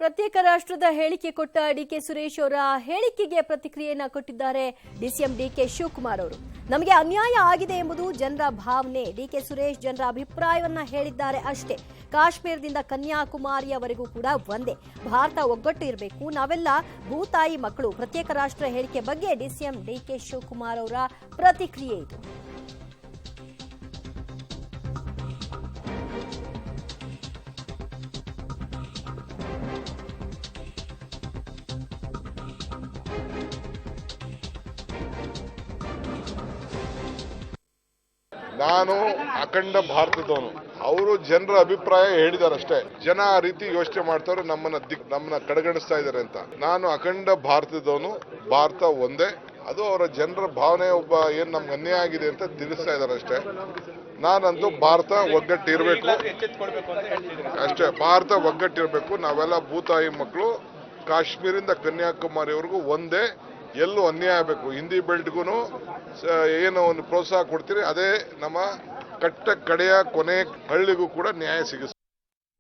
ಪ್ರತ್ಯೇಕ ರಾಷ್ಟ್ರದ ಹೇಳಿಕೆ ಕೊಟ್ಟ ಡಿಕೆ ಸುರೇಶ್ ಅವರ ಹೇಳಿಕೆಗೆ ಪ್ರತಿಕ್ರಿಯೆಯನ್ನು ಕೊಟ್ಟಿದ್ದಾರೆ ಡಿಸಿಎಂ ಡಿಕೆ ಶಿವಕುಮಾರ್ ಅವರು. ನಮಗೆ ಅನ್ಯಾಯ ಆಗಿದೆ ಎಂಬುದು ಜನರ ಭಾವನೆ. ಡಿಕೆ ಸುರೇಶ್ ಜನರ ಅಭಿಪ್ರಾಯವನ್ನ ಹೇಳಿದ್ದಾರೆ ಅಷ್ಟೇ. ಕಾಶ್ಮೀರದಿಂದ ಕನ್ಯಾಕುಮಾರಿಯವರೆಗೂ ಕೂಡ ಒಂದೇ. ಭಾರತ ಒಗ್ಗಟ್ಟು ಇರಬೇಕು, ನಾವೆಲ್ಲ ಭೂತಾಯಿ ಮಕ್ಕಳು. ಪ್ರತ್ಯೇಕ ರಾಷ್ಟ್ರ ಹೇಳಿಕೆ ಬಗ್ಗೆ ಡಿಸಿಎಂ ಡಿಕೆ ಶಿವಕುಮಾರ್ ಅವರ ಪ್ರತಿಕ್ರಿಯೆ ಇದು. ನಾನು ಅಖಂಡ ಭಾರತದವನು. ಅವರು ಜನರ ಅಭಿಪ್ರಾಯ ಹೇಳಿದಾರಷ್ಟೇ. ಜನ ಆ ರೀತಿ ಯೋಚನೆ ಮಾಡ್ತಾರೆ, ನಮ್ಮನ್ನ ಕಡೆಗಣಿಸ್ತಾ ಇದ್ದಾರೆ ಅಂತ. ನಾನು ಅಖಂಡ ಭಾರತದವನು, ಭಾರತ ಒಂದೇ. ಅದು ಅವರ ಜನರ ಭಾವನೆ, ಒಬ್ಬ ಏನ್ ನಮ್ಗೆ ಅನ್ಯಾಯ ಆಗಿದೆ ಅಂತ ತಿಳಿಸ್ತಾ ಇದ್ದಾರೆ ಅಷ್ಟೇ. ನಾನಂತೂ ಭಾರತ ಒಗ್ಗಟ್ಟಿರ್ಬೇಕು ಅಷ್ಟೇ. ಭಾರತ ಒಗ್ಗಟ್ಟಿರ್ಬೇಕು, ನಾವೆಲ್ಲ ಭೂತಾಯಿ ಮಕ್ಕಳು. ಕಾಶ್ಮೀರಿಂದ ಕನ್ಯಾಕುಮಾರಿವರೆಗೂ ಒಂದೇ. ಎಲ್ಲೂ ಅನ್ಯಾಯ ಆಗಬೇಕು. ಹಿಂದಿ ಬೆಲ್ಟ್ಗೂ ಏನು ಒಂದು ಪ್ರೋತ್ಸಾಹ ಕೊಡ್ತೀರಿ, ಅದೇ ನಮ್ಮ ಕಡೆಯ ಕೊನೆ ಹಳ್ಳಿಗೂ ಕೂಡ ನ್ಯಾಯ ಸಿಗುತ್ತೆ.